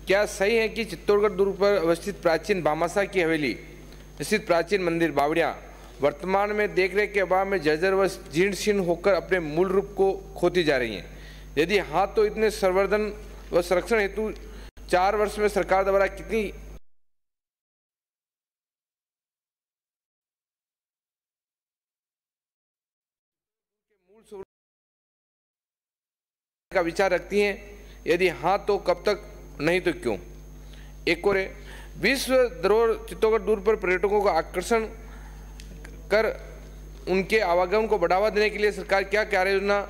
क्या सही है कि चित्तौड़गढ़ दुर्ग पर अवस्थित प्राचीन भामाशाह की हवेली स्थित प्राचीन मंदिर बावड़ियां वर्तमान में देखरेख के अभाव में जर्जर व जीर्ण शीर्ण होकर अपने मूल रूप को खोती जा रही हैं? यदि हाँ, तो इतने संवर्धन व संरक्षण हेतु 4 वर्ष में सरकार द्वारा कितनी मूल का विचार रखती हैं? यदि हाँ, तो कब तक, नहीं तो क्यों? एक और विश्व धरोहर चित्तौड़गढ़ दुर्ग पर पर्यटकों को आकर्षण कर उनके आवागमन को बढ़ावा देने के लिए सरकार क्या कार्य योजना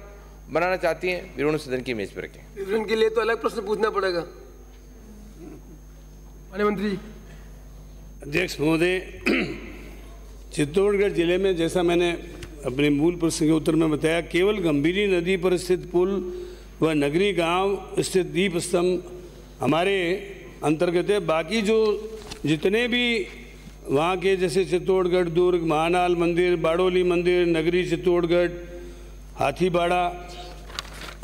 बनाना चाहती है? विरोध सदन की मेज पर रखें। विवरण के लिए तो अलग प्रश्न पूछना पड़ेगा। माननीय मंत्री। अध्यक्ष महोदय, चित्तौड़गढ़ जिले में जैसा मैंने अपने मूल प्रश्न के उत्तर में बताया, केवल गंभीरी नदी पर स्थित पुल व नगरी गांव स्थित दीप स्तंभ हमारे अंतर्गत है। बाकी जो जितने भी वहाँ के जैसे चित्तौड़गढ़ दुर्ग, महानाल मंदिर, बाड़ोली मंदिर, नगरी चित्तौड़गढ़, हाथीबाड़ा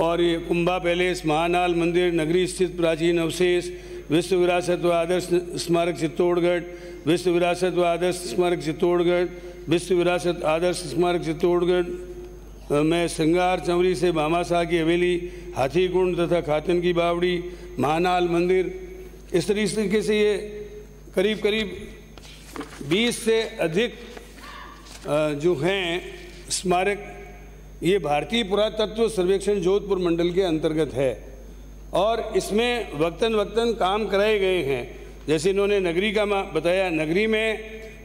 और ये कुंभा पैलेस, महानाल मंदिर, नगरी स्थित प्राचीन अवशेष, विश्व विरासत व आदर्श स्मारक चित्तौड़गढ़, विश्व विरासत व आदर्श स्मारक चित्तौड़गढ़, विश्व विरासत आदर्श स्मारक चित्तौड़गढ़ में श्रृंगार चंवरी से भामाशाह की हवेली, हाथीकुंड तथा खातन की बावड़ी, महानाल मंदिर, इस तरीके से ये करीब करीब 20 से अधिक जो हैं स्मारक, ये भारतीय पुरातत्व सर्वेक्षण जोधपुर मंडल के अंतर्गत है और इसमें वक्तन वक्तन काम कराए गए हैं। जैसे इन्होंने नगरी का बताया, नगरी में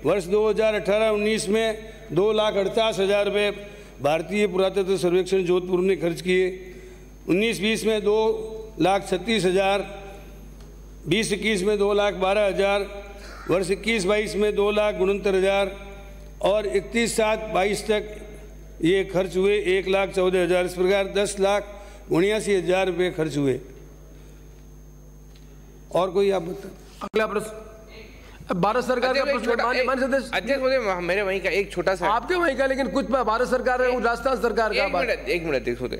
वर्ष 2018-19 में 2,48,000 रुपये भारतीय पुरातत्व सर्वेक्षण जोधपुर ने खर्च किए। 19-20 में 2,36,000, 20-21 में 2,12,000, वर्ष 21-22 में 2,69,000 और 31-7-22 तक ये खर्च हुए 1,14,000। इस प्रकार 10,79,000 रुपये खर्च हुए। और कोई आप बता। अगला प्रश्न भारत सरकार का प्रश्न। अध्यक्ष मेरे वहीं का एक छोटा सा, आपके वहीं का, लेकिन कुछ भारत सरकार है, राजस्थान सरकार का। एक मिनट अध्यक्ष महोदय,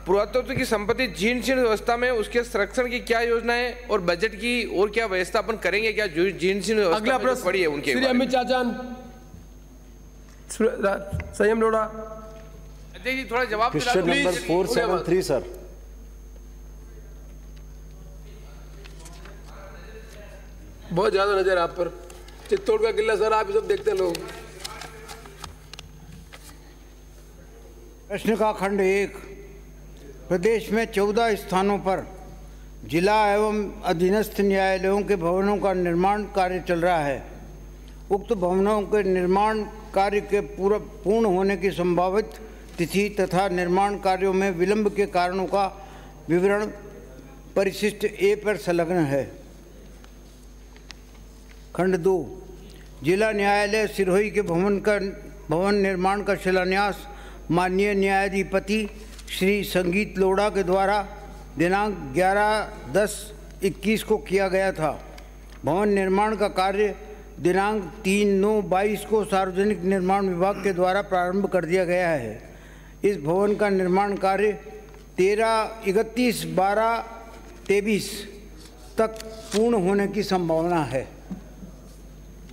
पुरातत्व की संपत्ति जीर्ण शीर्ण अवस्था में उसके संरक्षण की क्या योजना है और बजट की और क्या व्यवस्थापन करेंगे? क्या जीर्ण शीर्ण अगला प्रश्न पड़ी है उनके? श्री अमित चाचान, संयम लोढ़ा। अध्यक्ष जी थोड़ा जवाब। Question number 473 sir. बहुत ज्यादा नजर आप पर। चित्तौड़ का किला सर, आप सब देखते हैं लोग। प्रश्न का खंड 1, प्रदेश में 14 स्थानों पर जिला एवं अधीनस्थ न्यायालयों के भवनों का निर्माण कार्य चल रहा है। उक्त भवनों के निर्माण कार्य के पूर्ण होने की संभावित तिथि तथा निर्माण कार्यों में विलंब के कारणों का विवरण परिशिष्ट ए पर संलग्न है। खंड 2, जिला न्यायालय सिरोही के भवन निर्माण का शिलान्यास माननीय न्यायाधिपति श्री संगीत लोढ़ा के द्वारा दिनांक 11/10/21 को किया गया था। भवन निर्माण का कार्य दिनांक 3/9/22 को सार्वजनिक निर्माण विभाग के द्वारा प्रारंभ कर दिया गया है। इस भवन का निर्माण कार्य 31/12/23 तक पूर्ण होने की संभावना है।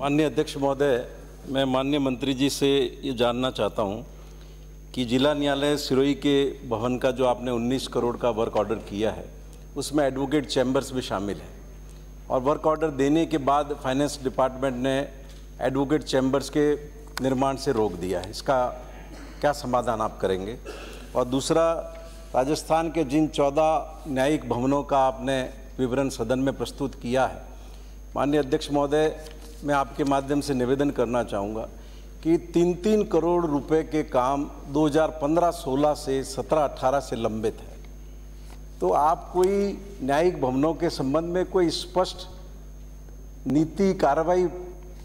माननीय अध्यक्ष महोदय, मैं माननीय मंत्री जी से ये जानना चाहता हूँ कि जिला न्यायालय सिरोही के भवन का जो आपने 19 करोड़ का वर्क ऑर्डर किया है, उसमें एडवोकेट चैम्बर्स भी शामिल है और वर्क ऑर्डर देने के बाद फाइनेंस डिपार्टमेंट ने एडवोकेट चैम्बर्स के निर्माण से रोक दिया है। इसका क्या समाधान आप करेंगे? और दूसरा, राजस्थान के जिन 14 न्यायिक भवनों का आपने विवरण सदन में प्रस्तुत किया है, माननीय अध्यक्ष महोदय, मैं आपके माध्यम से निवेदन करना चाहूँगा कि 3-3 करोड़ रुपए के काम 2015-16 से 17-18 से लंबित है। तो आप कोई न्यायिक भवनों के संबंध में कोई स्पष्ट नीति कार्रवाई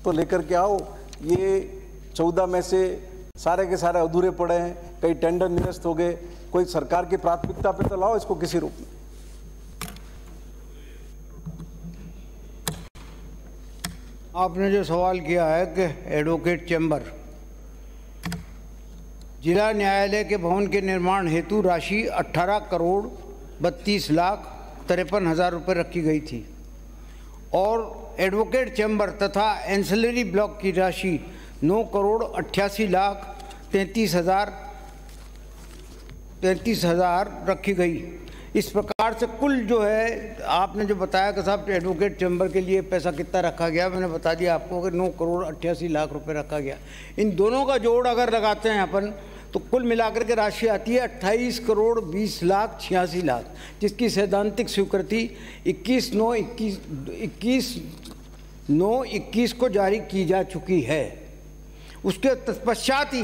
तो लेकर के आओ। ये 14 में से सारे के सारे अधूरे पड़े हैं, कई टेंडर निरस्त हो गए, कोई सरकार की प्राथमिकता पे तो लाओ इसको किसी रूप में। आपने जो सवाल किया है कि एडवोकेट चैम्बर, जिला न्यायालय के भवन के निर्माण हेतु राशि 18,32,53,53,000 रुपये रखी गई थी। और एडवोकेट चैम्बर तथा एंसिलरी ब्लॉक की राशि 9,88,33,000 रखी गई। इस प्रकार से कुल जो है आपने जो बताया कि साहब एडवोकेट चैम्बर के लिए पैसा कितना रखा गया, मैंने बता दिया आपको कि 9,88,00,000 रुपये रखा गया। इन दोनों का जोड़ अगर लगाते हैं अपन तो कुल मिलाकर के राशि आती है 28,20,86,00,000, जिसकी सैद्धांतिक स्वीकृति 21/9/21 को जारी की जा चुकी है। उसके तत्पश्चात ही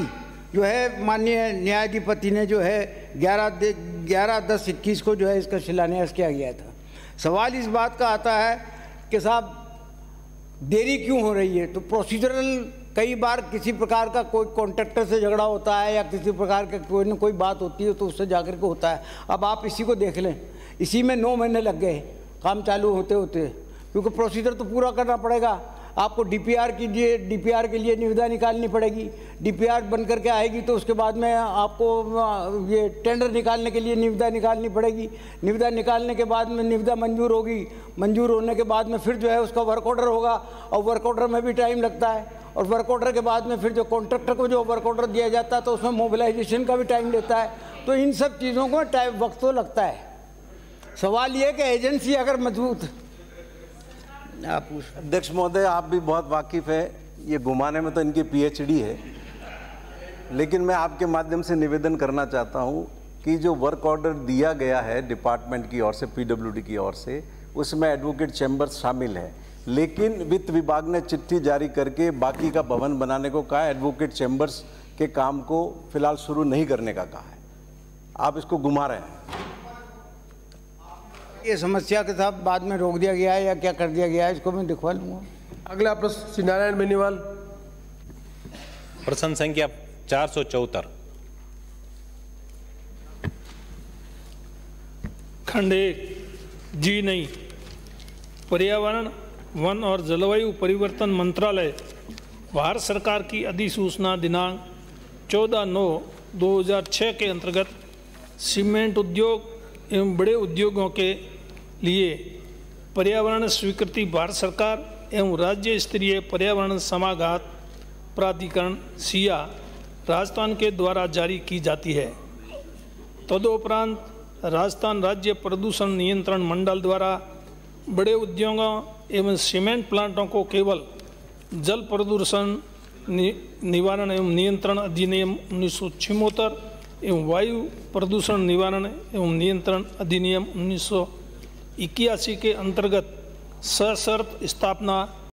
जो है माननीय न्यायाधिपति ने जो है 11/10/21 को जो है इसका शिलान्यास किया गया था। सवाल इस बात का आता है कि साहब देरी क्यों हो रही है, तो प्रोसीजरल कई बार किसी प्रकार का कोई कॉन्ट्रैक्टर से झगड़ा होता है या किसी प्रकार का कोई न कोई बात होती है तो उससे जाकर के होता है। अब आप इसी को देख लें, इसी में 9 महीने लग गए काम चालू होते होते, क्योंकि प्रोसीजर तो पूरा करना पड़ेगा। आपको डीपीआर कीजिए, डीपीआर के लिए निविदा निकालनी पड़ेगी, डीपीआर बन करके आएगी तो उसके बाद में आपको ये टेंडर निकालने के लिए निविदा निकालनी पड़ेगी। निविदा निकालने के बाद में निविदा मंजूर होगी, मंजूर होने के बाद में फिर जो है उसका वर्क ऑर्डर होगा और वर्क ऑर्डर में भी टाइम लगता है, और वर्क ऑर्डर के बाद में फिर जो कॉन्ट्रैक्टर को जो वर्क ऑर्डर दिया जाता है तो उसमें मोबिलाइजेशन का भी टाइम लेता है। तो इन सब चीज़ों को टाइम वक्त तो लगता है। सवाल ये कि एजेंसी अगर मजबूत अध्यक्ष महोदय, आप भी बहुत वाकिफ है, ये घुमाने में तो इनकी पीएचडी है, लेकिन मैं आपके माध्यम से निवेदन करना चाहता हूं कि जो वर्क ऑर्डर दिया गया है डिपार्टमेंट की ओर से, पीडब्ल्यूडी की ओर से, उसमें एडवोकेट चैम्बर शामिल है, लेकिन वित्त विभाग ने चिट्ठी जारी करके बाकी का भवन बनाने को कहा, एडवोकेट चैम्बर्स के काम को फिलहाल शुरू नहीं करने का कहा है। आप इसको घुमा रहे हैं। ये समस्या के साथ बाद में रोक दिया गया है या क्या कर दिया गया है, इसको मैं दिखवा लूँगा। अगला प्रश्न श्री नारायण बेनीवाल। प्रश्न संख्या 474। खंड 1 जी नहीं, पर्यावरण वन और जलवायु परिवर्तन मंत्रालय भारत सरकार की अधिसूचना दिनांक 14/9/2006 के अंतर्गत सीमेंट उद्योग एवं बड़े उद्योगों के लिए पर्यावरण स्वीकृति भारत सरकार एवं राज्य स्तरीय पर्यावरण समाघात प्राधिकरण सिया राजस्थान के द्वारा जारी की जाती है। तदुपरांत राजस्थान राज्य प्रदूषण नियंत्रण मंडल द्वारा बड़े उद्योगों एवं सीमेंट प्लांटों को केवल जल प्रदूषण निवारण एवं नियंत्रण अधिनियम 1976 एवं वायु प्रदूषण निवारण एवं नियंत्रण अधिनियम 1981 के अंतर्गत सशर्त स्थापना